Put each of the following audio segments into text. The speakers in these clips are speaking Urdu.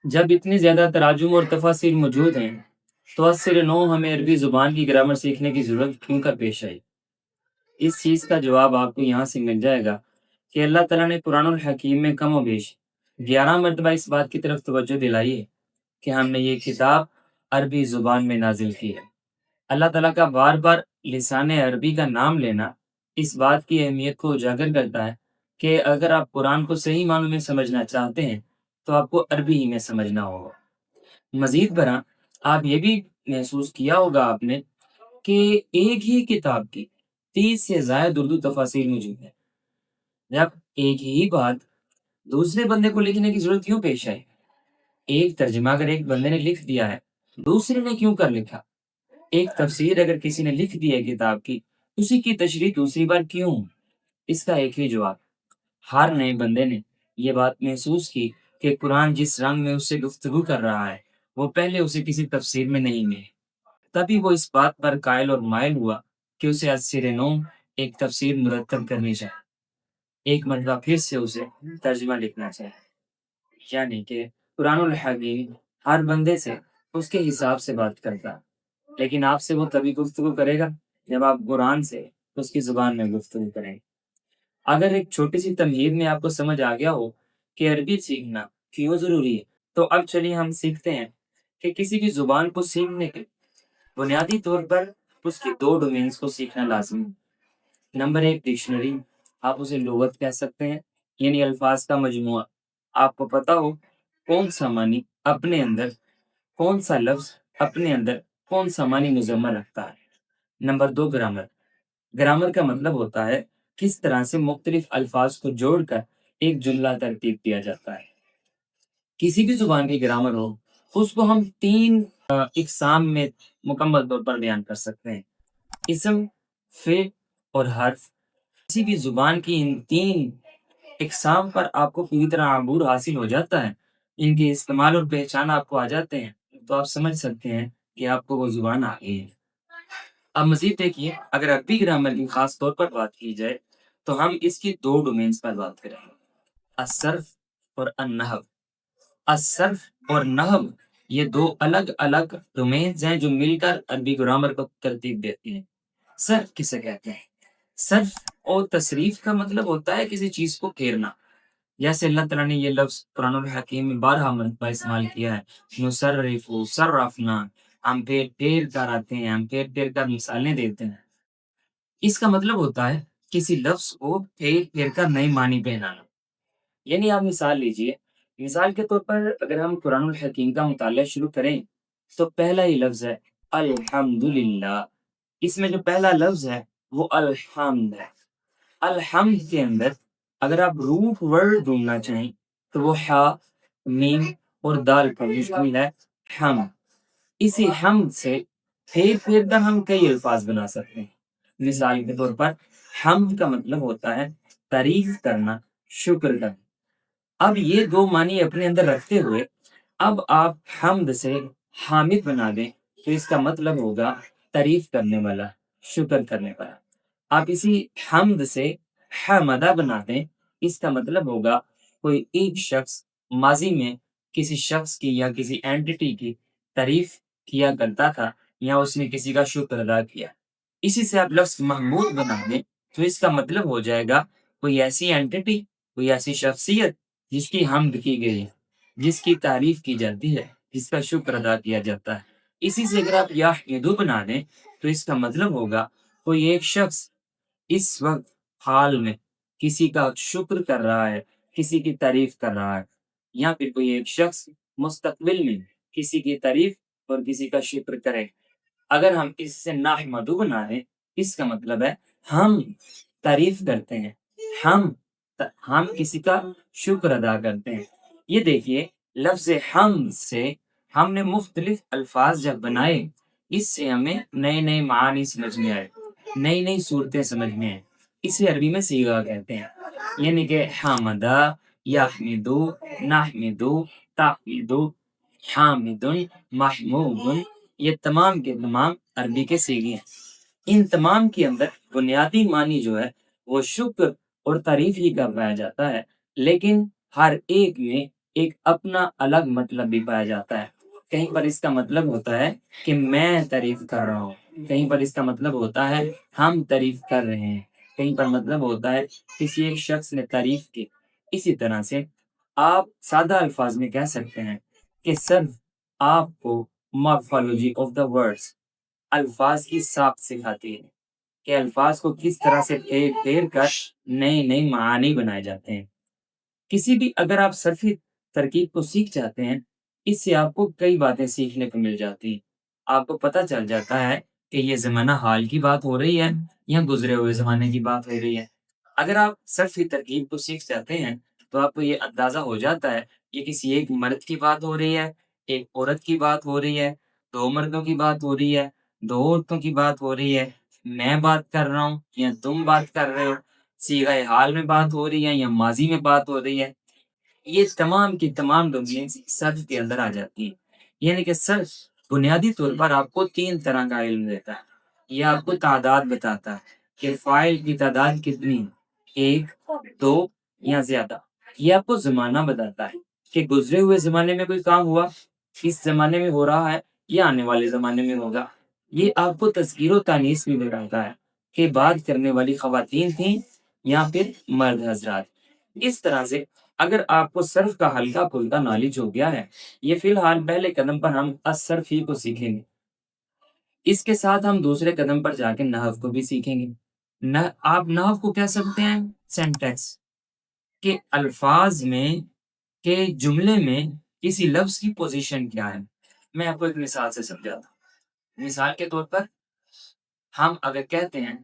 جب اتنی زیادہ تراجم اور تفاسیر موجود ہیں تو عصر نو ہمیں عربی زبان کی گرامر سیکھنے کی ضرورت کیوں کر پیش آئی؟ اس چیز کا جواب آپ کو یہاں سے مل جائے گا کہ اللہ تعالیٰ نے قرآن الحکیم میں کم و بیش 11 مرتبہ اس بات کی طرف توجہ دلائی ہے کہ ہم نے یہ کتاب عربی زبان میں نازل کی ہے۔ اللہ تعالیٰ کا بار بار لسان عربی کا نام لینا اس بات کی اہمیت کو اجاگر کرتا ہے کہ اگر آپ قرآن کو صحیح معنوں میں سمجھنا چاہتے ہیں تو آپ کو عربی ہی میں سمجھنا ہوگا۔ مزید برآں آپ یہ بھی محسوس کیا ہوگا آپ نے کہ ایک ہی کتاب کی 30 سے زائد اردو تفاسیر موجود ہے۔ جب ایک ہی بات دوسرے بندے کو لکھنے کی ضرورت کیوں پیش آئی؟ ایک ترجمہ اگر ایک بندے نے لکھ دیا ہے، دوسرے نے کیوں کر لکھا؟ ایک تفسیر اگر کسی نے لکھ دی ہے کتاب کی، اسی کی تشریح دوسری بار کیوں؟ اس کا ایک ہی جواب، ہر نئے بندے نے یہ بات محسوس کی کہ قرآن جس رنگ میں اس سے گفتگو کر رہا ہے وہ پہلے اسے کسی تفسیر میں نہیں ملی۔ تبھی وہ اس بات پر قائل اور مائل ہوا کہ اسے از سر نو ایک تفسیر مرتب کرنی چاہیے، ایک مرتبہ پھر سے اسے ترجمہ لکھنا چاہیے۔ یعنی کہ قرآن الحکیم ہر بندے سے اس کے حساب سے بات کرتا ہے، لیکن آپ سے وہ تبھی گفتگو کرے گا جب آپ قرآن سے اس کی زبان میں گفتگو کریں گے۔ اگر ایک چھوٹی سی تمہید میں آپ کو سمجھ آ گیا ہو کہ عربی سیکھنا کیوں ضروری ہے، تو اب چلیے ہم سیکھتے ہیں کہ کسی بھی زبان کو سیکھنے کے بنیادی طور پر اس کی 2 ڈومینز کو سیکھنا لازمی ہے۔ نمبر 1 ڈکشنری، آپ اسے لغت کہہ سکتے ہیں، یعنی الفاظ کا مجموعہ۔ آپ کو پتہ ہو کون سا معنی اپنے اندر، کون سا لفظ اپنے اندر کون سا معنی مضمر رکھتا ہے۔ نمبر 2 گرامر، گرامر کا مطلب ہوتا ہے کس طرح سے مختلف الفاظ کو جوڑ کر ایک جملہ ترتیب دیا جاتا ہے۔ کسی بھی زبان کی گرامر ہو اس کو ہم 3 اقسام میں مکمل طور پر بیان کر سکتے ہیں: اسم، فعل اور حرف۔ کسی بھی زبان کی ان 3 اقسام پر آپ کو پوری طرح عبور حاصل ہو جاتا ہے، ان کے استعمال اور پہچان آپ کو آ جاتے ہیں، تو آپ سمجھ سکتے ہیں کہ آپ کو وہ زبان آ گئی ہے۔ اب مزید دیکھیے، اگر عربی گرامر کی خاص طور پر بات کی جائے تو ہم اس کی 2 ڈومینز پر بات کریں گے: الصرف اور النحو۔ الصرف اور نحو یہ 2 الگ الگ ڈومینز ہیں جو مل کر عربی گرامر کو ترتیب دیتی ہیں۔ صرف کسے کہتے ہیں؟ صرف اور تصریف کا مطلب ہوتا ہے کسی چیز کو پھیرنا، جیسے اللہ تعالیٰ نے یہ لفظ قرآن الحکیم میں 12 مرتبہ استعمال کیا ہے، نصرف، صرفنا، ہم پھیر پھیر کر آتے ہیں، ہم پھیر پھیر کر مثالیں دیتے ہیں۔ اس کا مطلب ہوتا ہے کسی لفظ کو پھیر پھیر کر نئے معنی پہنانا۔ یعنی آپ مثال لیجئے، مثال کے طور پر اگر ہم قرآن الحکیم کا مطالعہ شروع کریں تو پہلا ہی لفظ ہے الحمدللہ۔ اس میں جو پہلا لفظ ہے وہ الحمد ہے۔ الحمد کے اندر اگر آپ روٹ ورڈ ڈھونڈنا چاہیں تو وہ ہا، میم اور دال کا مشتمل ہے حمد۔ اسی حمد سے پھیر پھیر کر ہم کئی الفاظ بنا سکتے ہیں۔ مثال کے طور پر حمد کا مطلب ہوتا ہے تعریف کرنا، شکر کرنا۔ اب یہ 2 معنی اپنے اندر رکھتے ہوئے اب آپ حمد سے حامد بنا دیں تو اس کا مطلب ہوگا تعریف کرنے والا، شکر کرنے والا۔ آپ اسی حمد سے حمدہ بنا دیں، اس کا مطلب ہوگا کوئی ایک شخص ماضی میں کسی شخص کی یا کسی اینٹی کی تعریف کیا کرتا تھا یا اس نے کسی کا شکر ادا کیا۔ اسی سے آپ لفظ محمود بنا دیں تو اس کا مطلب ہو جائے گا کوئی ایسی اینٹی، کوئی ایسی شخصیت جس کی حمد کی گئی ہے، جس کی تعریف کی جاتی ہے، جس کا شکر ادا کیا جاتا ہے۔ اسی سے اگر آپ یحمدو بنا دیں تو اس کا مطلب ہوگا کوئی ایک شخص اس وقت حال میں کسی کا شکر کر رہا ہے، کسی کی تعریف کر رہا ہے، یا پھر کوئی ایک شخص مستقبل میں کسی کی تعریف اور کسی کا شکر کرے۔ اگر ہم اس سے نحمدو بنا دیں، اس کا مطلب ہے ہم تعریف کرتے ہیں، ہم کسی کا شکر ادا کرتے ہیں۔ یہ دیکھیے، لفظ حمد سے ہم نے مختلف الفاظ جب بنائے، اس سے ہمیں نئے نئے معانی سمجھ میں آئے، نئی نئی صورتیں سمجھ میں آئے۔ اسے عربی میں صیغہ کہتے ہیں، یعنی کہ حمدہ، یحمدو، نحمدو، تحمدو، حامدن، محمودن، یہ تمام کے تمام عربی کے صیغے ہیں۔ ان تمام کے اندر بنیادی معنی جو ہے وہ شکر اور تعریف ہی کا پایا جاتا ہے، لیکن ہر ایک میں ایک اپنا الگ مطلب بھی پایا جاتا ہے۔ کہیں پر اس کا مطلب ہوتا ہے کہ میں تعریف کر رہا ہوں، کہیں پر اس کا مطلب ہوتا ہے ہم تعریف کر رہے ہیں، کہیں پر مطلب ہوتا ہے کسی ایک شخص نے تعریف کی۔ اسی طرح سے آپ سادہ الفاظ میں کہہ سکتے ہیں کہ صرف آپ کو مارفالوجی آف دا ورڈس، الفاظ کی ساخت سکھاتی ہے کہ الفاظ کو کس طرح سے پھیر پھیر کر نئے نئے معانی بنائے جاتے ہیں۔ کسی بھی اگر آپ صرفی ترکیب کو سیکھ جاتے ہیں، اس سے آپ کو کئی باتیں سیکھنے کو مل جاتی ہیں۔ آپ کو پتہ چل جاتا ہے کہ یہ زمانہ حال کی بات ہو رہی ہے یا گزرے ہوئے زمانے کی بات ہو رہی ہے۔ اگر آپ صرفی ترکیب کو سیکھ جاتے ہیں تو آپ کو یہ اندازہ ہو جاتا ہے یہ کسی ایک مرد کی بات ہو رہی ہے، ایک عورت کی بات ہو رہی ہے، دو مردوں کی بات ہو رہی ہے، دو عورتوں کی بات ہو رہی ہے، میں بات کر رہا ہوں یا تم بات کر رہے ہو، صیغہ حال میں بات ہو رہی ہے یا ماضی میں بات ہو رہی ہے۔ یہ تمام کی تمام ڈومینس صرف کے اندر آ جاتی ہیں۔ یعنی کہ صرف بنیادی طور پر آپ کو 3 طرح کا علم دیتا ہے۔ یہ آپ کو تعداد بتاتا ہے کہ فائل کی تعداد کتنی ہے، 1، 2 یا زیادہ۔ یہ آپ کو زمانہ بتاتا ہے کہ گزرے ہوئے زمانے میں کوئی کام ہوا، اس زمانے میں ہو رہا ہے یا آنے والے زمانے میں ہوگا۔ یہ آپ کو تذکیر و تانیث بھی بتاتا ہے کہ بات کرنے والی خواتین تھیں یا پھر مرد حضرات۔ اس طرح سے اگر آپ کو صرف کا ہلکا پھلکا نالج ہو گیا ہے، یہ فی الحال پہلے قدم پر ہم الصرف ہی کو سیکھیں گے، اس کے ساتھ ہم دوسرے قدم پر جا کے نحو کو بھی سیکھیں گے۔ آپ نحو کو کہہ سکتے ہیں سینٹیکس، کہ الفاظ میں کہ جملے میں کسی لفظ کی پوزیشن کیا ہے۔ میں آپ کو ایک مثال سے سمجھاتا ہوں۔ مثال کے طور پر ہم اگر کہتے ہیں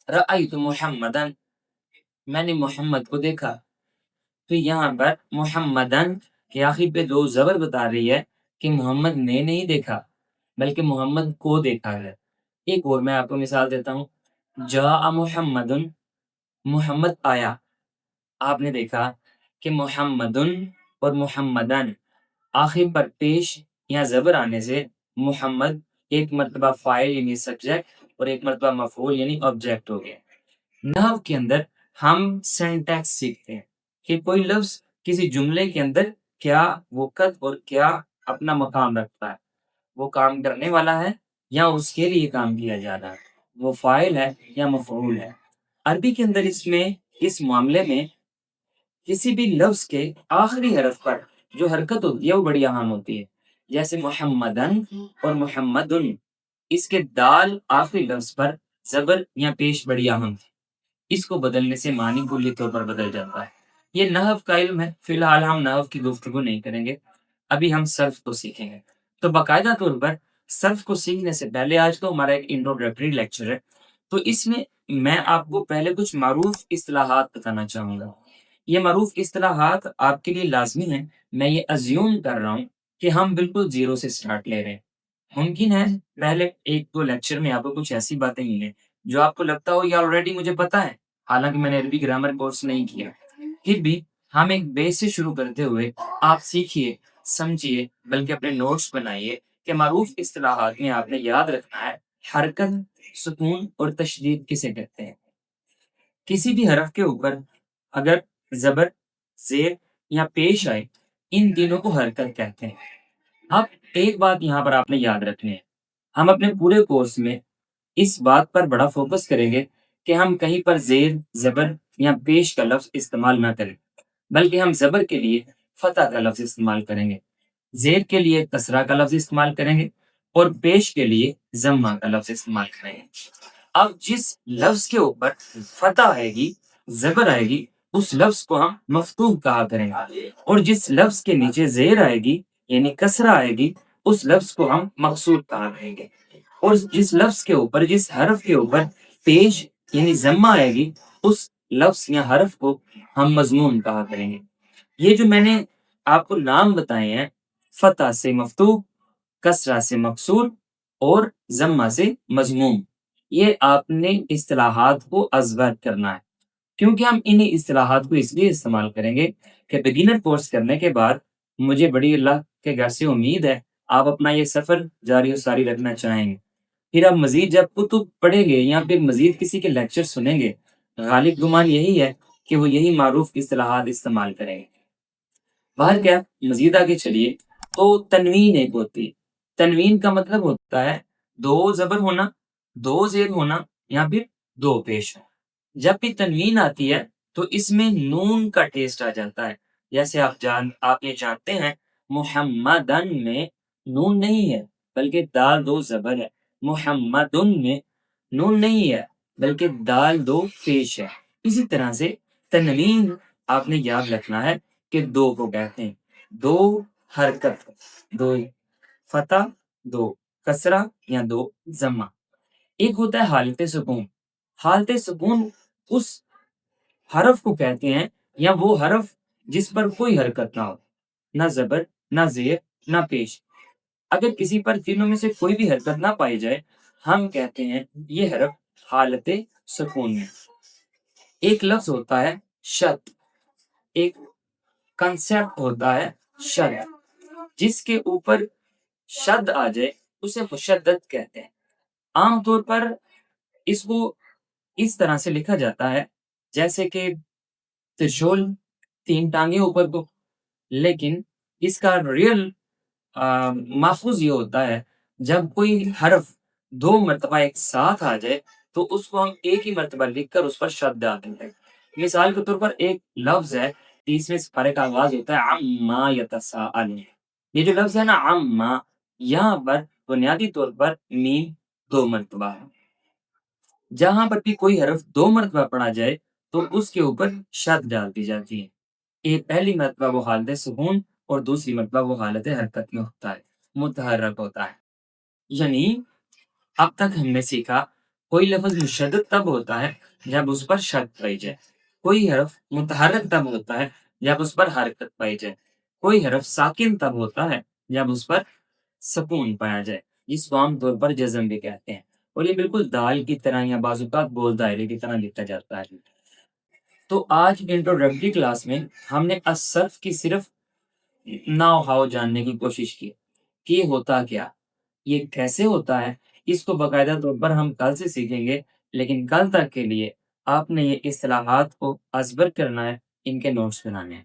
رأیت محمدن، میں نے محمد کو دیکھا، تو یہاں پر محمدن کے آخر پہ 2 زبر بتا رہی ہے کہ محمد نے نہیں دیکھا بلکہ محمد کو دیکھا ہے۔ ایک اور میں آپ کو مثال دیتا ہوں، جاء محمدن، محمد آیا۔ آپ نے دیکھا کہ محمدن اور محمدن آخر پر پیش یا زبر آنے سے محمد ایک مرتبہ فاعل یعنی سبجیکٹ اور ایک مرتبہ مفعول یعنی آبجیکٹ ہو گیا۔ نحو کے اندر ہم سینٹیکس سیکھتے ہیں کہ کوئی لفظ کسی جملے کے اندر کیا وقت اور کیا اپنا مقام رکھتا ہے، وہ کام کرنے والا ہے یا اس کے لیے کام کیا جا رہا ہے، وہ فاعل ہے یا مفعول ہے۔ عربی کے اندر اس معاملے میں کسی بھی لفظ کے آخری حرف پر جو حرکت ہوتی ہے وہ بڑی اہم ہوتی ہے۔ جیسے محمدن اور محمدن، اس کے دال آخری لفظ پر زبر یا پیش بڑی اہم تھی، اس کو بدلنے سے معنی کلی طور پر بدل جاتا ہے۔ یہ نحو کا علم ہے۔ فی الحال ہم نحو کی گفتگو نہیں کریں گے، ابھی ہم صرف کو سیکھیں گے۔ تو باقاعدہ طور پر صرف کو سیکھنے سے پہلے آج تو ہمارا ایک انٹروڈکٹری لیکچر ہے، تو اس میں آپ کو پہلے کچھ معروف اصطلاحات بتانا چاہوں گا۔ یہ معروف اصطلاحات آپ کے لیے لازمی ہیں۔ میں یہ ازیوم کر رہا ہوں کہ ہم بالکل زیرو سے سٹارٹ لے رہے ہیں۔ ممکن ہے پہلے 1-2 لیکچر میں آپ کو کچھ ایسی باتیں ملیں جو آپ کو لگتا ہو یہ آلریڈی مجھے پتا ہے، حالانکہ میں نے عربی گرامر کورس نہیں کیا۔ پھر بھی ہم ایک بیس سے شروع کرتے ہوئے آپ سیکھیے، سمجھیے، بلکہ اپنے نوٹس بنائیے کہ معروف اصطلاحات میں آپ نے یاد رکھنا ہے حرکت، سکون اور تشدید کسے کہتے ہیں۔ کسی بھی حرف کے اوپر اگر زبر، زیر یا پیش آئے، ان تینوں کو حرکت کہتے ہیں۔ اب ایک بات یہاں پر آپ نے یاد رکھنی ہے، ہم اپنے پورے کورس میں اس بات پر بڑا فوکس کریں گے کہ ہم کہیں پر زیر، زبر یا پیش کا لفظ استعمال نہ کریں، بلکہ ہم زبر کے لیے فتح کا لفظ استعمال کریں گے، زیر کے لیے کسرہ کا لفظ استعمال کریں گے اور پیش کے لیے ضمہ کا لفظ استعمال کریں گے۔ اب جس لفظ کے اوپر فتح آئے گی، زبر آئے گی، اس لفظ کو ہم مفتوح کہا کریں گے، اور جس لفظ کے نیچے زیر آئے گی یعنی کسرہ آئے گی، اس لفظ کو ہم مقصور کہا کریں گے، اور جس لفظ کے اوپر، جس حرف کے اوپر پیش یعنی ضمہ آئے گی، اس لفظ یا حرف کو ہم مضموم کہا کریں گے۔ یہ جو میں نے آپ کو نام بتائے ہیں، فتح سے مفتوح، کسرہ سے مقصور اور ضمہ سے مضموم، یہ آپ نے اصطلاحات کو ازبر کرنا ہے، کیونکہ ہم انہیں اصطلاحات کو اس لیے استعمال کریں گے کہ بگنر کورس کرنے کے بعد مجھے بڑی اللہ کے گھر سے امید ہے آپ اپنا یہ سفر جاری و ساری رکھنا چاہیں گے۔ پھر آپ مزید جب کتب پڑھیں گے یا پھر مزید کسی کے لیکچر سنیں گے، غالب گمان یہی ہے کہ وہ یہی معروف اصطلاحات استعمال کریں گے۔ باہر کیا مزید آگے چلیے تو تنوین ایک ہوتی ہے۔ تنوین کا مطلب ہوتا ہے دو زبر ہونا، دو زیر ہونا یا پھر دو پیش ہونا۔ جب بھی تنوین آتی ہے تو اس میں نون کا ٹیسٹ آ جاتا ہے۔ جیسے آپ یہ جانتے ہیں محمدن میں نون نہیں ہے بلکہ دال دو زبر ہے، محمدن میں نون نہیں ہے بلکہ دال دو پیش ہے۔ اسی طرح سے تنوین آپ نے یاد رکھنا ہے کہ دو کو کہتے ہیں، دو حرکت، دو فتح، دو کسرہ یا دو ضمہ۔ ایک ہوتا ہے حالت سکون۔ حالت سکون اس حرف کو کہتے ہیں یا وہ حرف جس پر کوئی حرکت نہ ہو، نہ زبر، نہ زیر، نہ پیش۔ اگر کسی پر تینوں میں سے کوئی بھی حرکت نہ پائی جائے ہم کہتے ہیں یہ حرف حالت سکون میں۔ ایک لفظ ہوتا ہے شد، ایک کنسیپٹ ہوتا ہے شد، جس کے اوپر شد آ جائے اسے مشدد کہتے ہیں۔ عام طور پر اس کو اس طرح سے لکھا جاتا ہے جیسے کہ ترشول، تین ٹانگیں اوپر کو، لیکن اس کا ریئل محفوظ یہ ہوتا ہے جب کوئی حرف دو مرتبہ ایک ساتھ آ جائے تو اس کو ہم ایک ہی مرتبہ لکھ کر اس پر شد ڈالتے ہیں۔ مثال کے طور پر ایک لفظ ہے 30ویں سپارے کا آغاز ہوتا ہے عما یتساءلون۔ یہ جو لفظ ہے نا عما، یہاں پر بنیادی طور پر میم دو مرتبہ ہے۔ جہاں پر بھی کوئی حرف دو مرتبہ پڑھا جائے تو اس کے اوپر شد ڈال دی جاتی ہے۔ ایک پہلی مرتبہ وہ حالت سکون اور دوسری مرتبہ وہ حالت حرکت میں ہوتا ہے، متحرک ہوتا ہے۔ یعنی اب تک ہم نے سیکھا کوئی لفظ مشدد تب ہوتا ہے جب اس پر شد پائی جائے، کوئی حرف متحرک تب ہوتا ہے جب اس پر حرکت پائی جائے، کوئی حرف ساکن تب ہوتا ہے جب اس پر سکون پایا جائے، جس کو عام طور پر جزم بھی کہتے ہیں، اور یہ بالکل دال کی طرح یا بعض اوقات گول دائرے کی طرح لکھا جاتا ہے۔ تو آج انٹروڈکٹری کلاس میں ہم نے الصرف کی صرف ناؤ ہاؤ جاننے کی کوشش کی کہ یہ ہوتا کیا، یہ کیسے ہوتا ہے۔ اس کو باقاعدہ طور پر ہم کل سے سیکھیں گے، لیکن کل تک کے لیے آپ نے یہ اصطلاحات کو ازبر کرنا ہے، ان کے نوٹس بنانے ہیں۔